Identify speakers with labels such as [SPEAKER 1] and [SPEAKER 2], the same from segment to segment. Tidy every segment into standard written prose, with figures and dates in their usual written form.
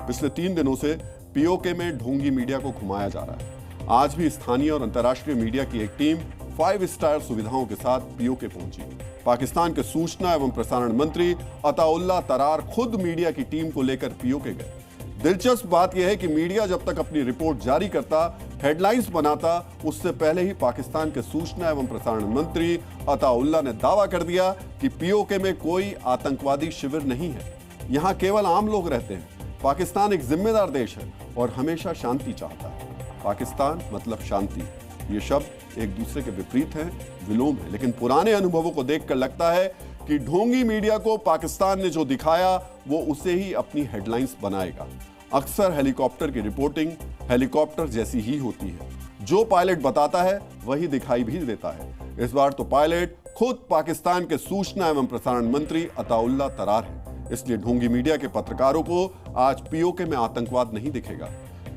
[SPEAKER 1] पिछले 3 दिनों से पीओके में ढोंगी मीडिया को घुमाया जा रहा है। आज भी स्थानीय और अंतर्राष्ट्रीय मीडिया की एक टीम 5 स्टार सुविधाओं के साथ पीओके पहुंची। पाकिस्तान के सूचना एवं प्रसारण मंत्री अताउल्लाह तरार खुद मीडिया की टीम को लेकर पीओके गए। दिलचस्प बात यह है कि मीडिया जब तक अपनी रिपोर्ट जारी करता, हेडलाइंस बनाता, उससे पहले ही पाकिस्तान के सूचना एवं प्रसारण मंत्री अताउल्लाह ने दावा कर दिया कि पीओके में कोई आतंकवादी शिविर नहीं है, यहां केवल आम लोग रहते हैं। पाकिस्तान एक जिम्मेदार देश है और हमेशा शांति चाहता है। पाकिस्तान मतलब शांति, ये शब्द एक दूसरे के विपरीत हैं, विलोम है, लेकिन पुराने अनुभवों को देखकर लगता है कि ढोंगी मीडिया को पाकिस्तान ने जो दिखाया वो उसे ही अपनी हेडलाइंस बनाएगा। अक्सर हेलीकॉप्टर की रिपोर्टिंग हेलीकॉप्टर जैसी ही होती है, जो पायलट बताता है वही दिखाई भी देता है। इस बार तो पायलट खुद पाकिस्तान के सूचना एवं प्रसारण मंत्री अताउल्लाह तरार है, इसलिए ढोंगी मीडिया के पत्रकारों को आज पीओके में आतंकवाद नहीं दिखेगा।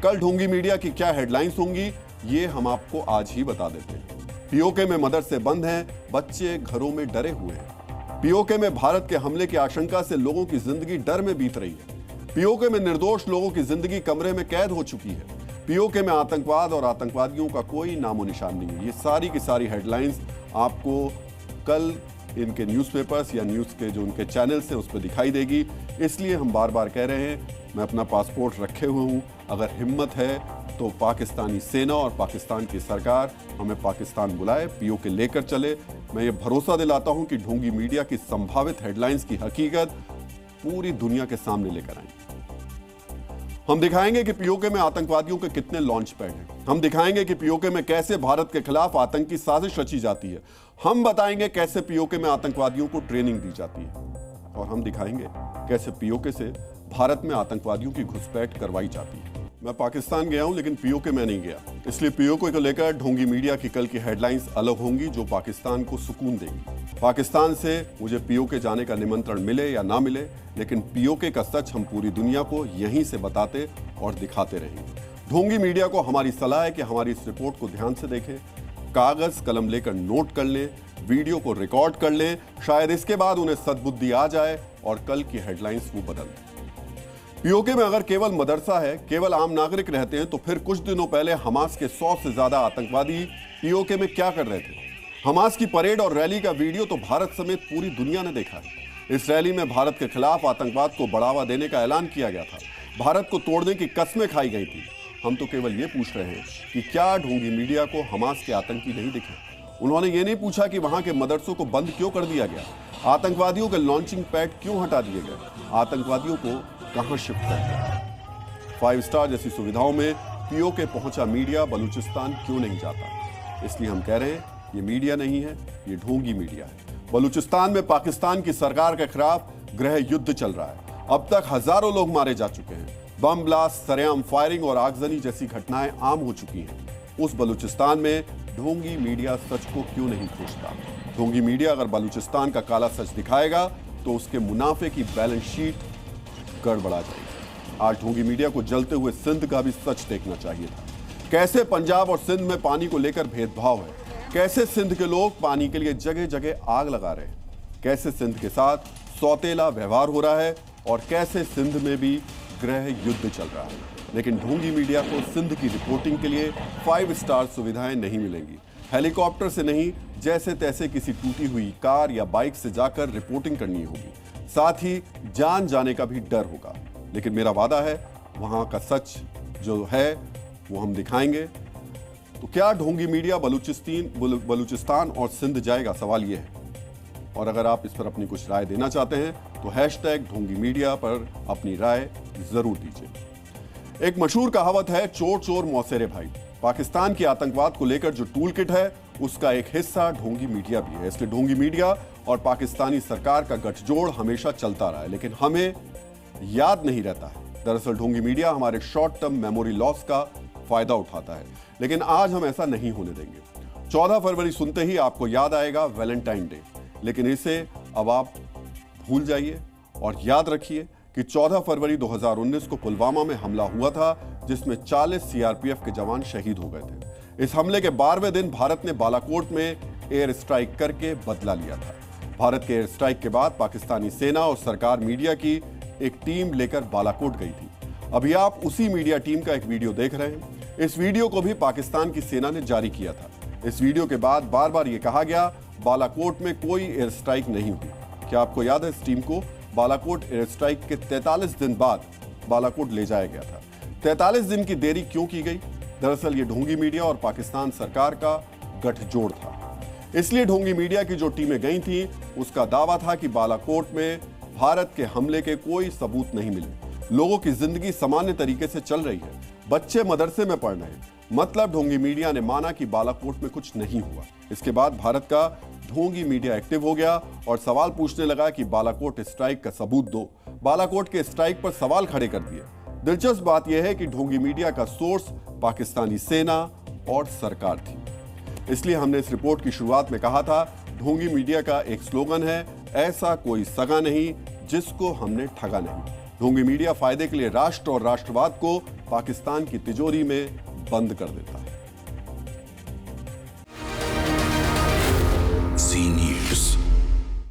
[SPEAKER 1] कल ढोंगी मीडिया की क्या हेडलाइंस होंगी ये हम आपको आज ही बता देते हैं। पीओके में मदरसे बंद हैं, बच्चे घरों में डरे हुए हैं। पीओके में भारत के हमले की आशंका से लोगों की जिंदगी डर में बीत रही है। पीओके में निर्दोष लोगों की जिंदगी कमरे में कैद हो चुकी है। पीओके में आतंकवाद और आतंकवादियों का कोई नामो निशान नहीं है। ये सारी की सारी हेडलाइंस आपको कल इनके न्यूज़पेपर्स या न्यूज़ के जो उनके चैनल्स हैं उस पर दिखाई देगी। इसलिए हम बार बार कह रहे हैं, मैं अपना पासपोर्ट रखे हुए हूँ, अगर हिम्मत है तो पाकिस्तानी सेना और पाकिस्तान की सरकार हमें पाकिस्तान बुलाए, पीओके लेकर चले। मैं ये भरोसा दिलाता हूँ कि ढोंगी मीडिया की संभावित हेडलाइंस की हकीकत पूरी दुनिया के सामने लेकर आएंगे। हम दिखाएंगे कि पीओके में आतंकवादियों के कितने लॉन्च पैड हैं। हम दिखाएंगे कि पीओके में कैसे भारत के खिलाफ आतंकी साजिश रची जाती है। हम बताएंगे कैसे पीओके में आतंकवादियों को ट्रेनिंग दी जाती है, और हम दिखाएंगे कैसे पीओके से भारत में आतंकवादियों की घुसपैठ करवाई जाती है। मैं पाकिस्तान गया हूं लेकिन पीओके में नहीं गया, इसलिए पीओके को लेकर ढोंगी मीडिया की कल की हेडलाइंस अलग होंगी, जो पाकिस्तान को सुकून देगी। पाकिस्तान से मुझे पीओके जाने का निमंत्रण मिले या ना मिले, लेकिन पीओके का सच हम पूरी दुनिया को यहीं से बताते और दिखाते रहेंगे। ढोंगी मीडिया को हमारी सलाह है कि हमारी इस रिपोर्ट को ध्यान से देखें, कागज कलम लेकर नोट कर लें, वीडियो को रिकॉर्ड कर लें, शायद इसके बाद उन्हें सद्बुद्धि आ जाए और कल की हेडलाइंस वो बदल दें। पीओके में अगर केवल मदरसा है, केवल आम नागरिक रहते हैं, तो फिर कुछ दिनों पहले हमास के 100 से ज्यादा आतंकवादी पीओके में क्या कर रहे थे? हमास की परेड और रैली का वीडियो तो भारत समेत पूरी दुनिया ने देखा है। इस रैली में भारत के खिलाफ आतंकवाद को बढ़ावा देने का ऐलान किया गया था, भारत को तोड़ने की कस्में खाई गई थी। हम तो केवल ये पूछ रहे हैं कि क्या ढोंगी मीडिया को हमास के आतंकी नहीं दिखे? उन्होंने ये नहीं पूछा कि वहां के मदरसों को बंद क्यों कर दिया गया, आतंकवादियों के लॉन्चिंग पैड क्यों हटा दिए गए, आतंकवादियों को कहां शिफ्ट कर दिया। 5 स्टार जैसी सुविधाओं में पीओके पहुंचा मीडिया बलूचिस्तान क्यों नहीं जाता? इसलिए हम कह रहे हैं ये मीडिया नहीं है, ये ढोंगी मीडिया है। बलूचिस्तान में पाकिस्तान की सरकार के खिलाफ गृह युद्ध चल रहा है। अब तक हजारों लोग मारे जा चुके हैं। बम ब्लास्ट, सरेआम फायरिंग और आगजनी जैसी घटनाएं आम हो चुकी हैं। उस बलूचिस्तान में ढोंगी मीडिया सच को क्यों नहीं खोजता? ढोंगी मीडिया अगर बलूचिस्तान का काला सच दिखाएगा तो उसके मुनाफे की बैलेंस शीट गड़बड़ा जाएगी। आज ढोंगी मीडिया को जलते हुए सिंध का भी सच देखना चाहिए था। कैसे पंजाब और सिंध में पानी को लेकर भेदभाव है, कैसे सिंध के लोग पानी के लिए जगह जगह आग लगा रहे हैं, कैसे सिंध के साथ सौतेला व्यवहार हो रहा है, और कैसे सिंध में भी गृह युद्ध चल रहा है। लेकिन ढोंगी मीडिया को सिंध की रिपोर्टिंग के लिए 5 स्टार सुविधाएं नहीं मिलेंगी। हेलीकॉप्टर से नहीं, जैसे तैसे किसी टूटी हुई कार या बाइक से जाकर रिपोर्टिंग करनी होगी, साथ ही जान जाने का भी डर होगा। लेकिन मेरा वादा है, वहां का सच जो है वो हम दिखाएंगे। तो क्या ढोंगी मीडिया बलूचिस्तान और सिंध जाएगा? सवाल ये है। और अगर आप इस पर अपनी कुछ राय देना चाहते हैं तो #ढोंगी मीडिया पर अपनी राय जरूर दीजिए। एक मशहूर कहावत है, चोर चोर मौसेरे भाई। पाकिस्तान की आतंकवाद को लेकर जो टूल किट है उसका एक हिस्सा ढोंगी मीडिया भी है। इसलिए ढोंगी मीडिया और पाकिस्तानी सरकार का गठजोड़ हमेशा चलता रहा है, लेकिन हमें याद नहीं रहता है। दरअसल ढोंगी मीडिया हमारे शॉर्ट टर्म मेमोरी लॉस का फायदा उठाता है, लेकिन आज हम ऐसा नहीं होने देंगे। 14 फरवरी सुनते ही आपको याद आएगा वैलेंटाइन डे, लेकिन इसे अब आप भूल जाइए और याद रखिए कि 14 फरवरी 2019 को पुलवामा में हमला हुआ था, जिसमें 40 सीआरपीएफ के जवान शहीद हो गए थे। इस हमले के 12वें दिन भारत ने बालाकोट में एयर स्ट्राइक करके बदला लिया था। भारत के एयर स्ट्राइक के बाद पाकिस्तानी सेना और सरकार मीडिया की एक टीम लेकर बालाकोट गई थी। अभी आप उसी मीडिया टीम का एक वीडियो देख रहे हैं। इस वीडियो को भी पाकिस्तान की सेना ने जारी किया था। इस वीडियो के बाद बार बार यह कहा गया बालाकोट में कोई एयर स्ट्राइक नहीं हुई। क्या आपको याद है इस टीम को बालाकोट एयर स्ट्राइक के 43 दिन बाद बालाकोट ले जाया गया था? 43 दिन की देरी क्यों की गई? दरअसल ये ढोंगी मीडिया और पाकिस्तान सरकार का गठजोड़ था। इसलिए ढोंगी मीडिया की जो टीमें गई थीं, उसका दावा था कि बालाकोट में भारत के हमले के कोई सबूत नहीं मिले। लोगों की जिंदगी सामान्य तरीके से चल रही है, बच्चे मदरसे में पढ़ रहे हैं। मतलब ढोंगी मीडिया ने माना कि बालाकोट में कुछ नहीं हुआ। इसके बाद भारत का ढोंगी मीडिया एक्टिव हो गया और सवाल पूछने लगा कि बालाकोट स्ट्राइक का सबूत दो। बालाकोट के स्ट्राइक पर सवाल खड़े कर दिए। दिलचस्प बात यह है कि ढोंगी मीडिया का सोर्स पाकिस्तानी सेना और सरकार थी। इसलिए हमने इस रिपोर्ट की शुरुआत में कहा था, ढोंगी मीडिया का एक स्लोगन है, ऐसा कोई सगा नहीं जिसको हमने ठगा नहीं। ढोंगी मीडिया फायदे के लिए राष्ट्र और राष्ट्रवाद को पाकिस्तान की तिजोरी में बंद कर देता है।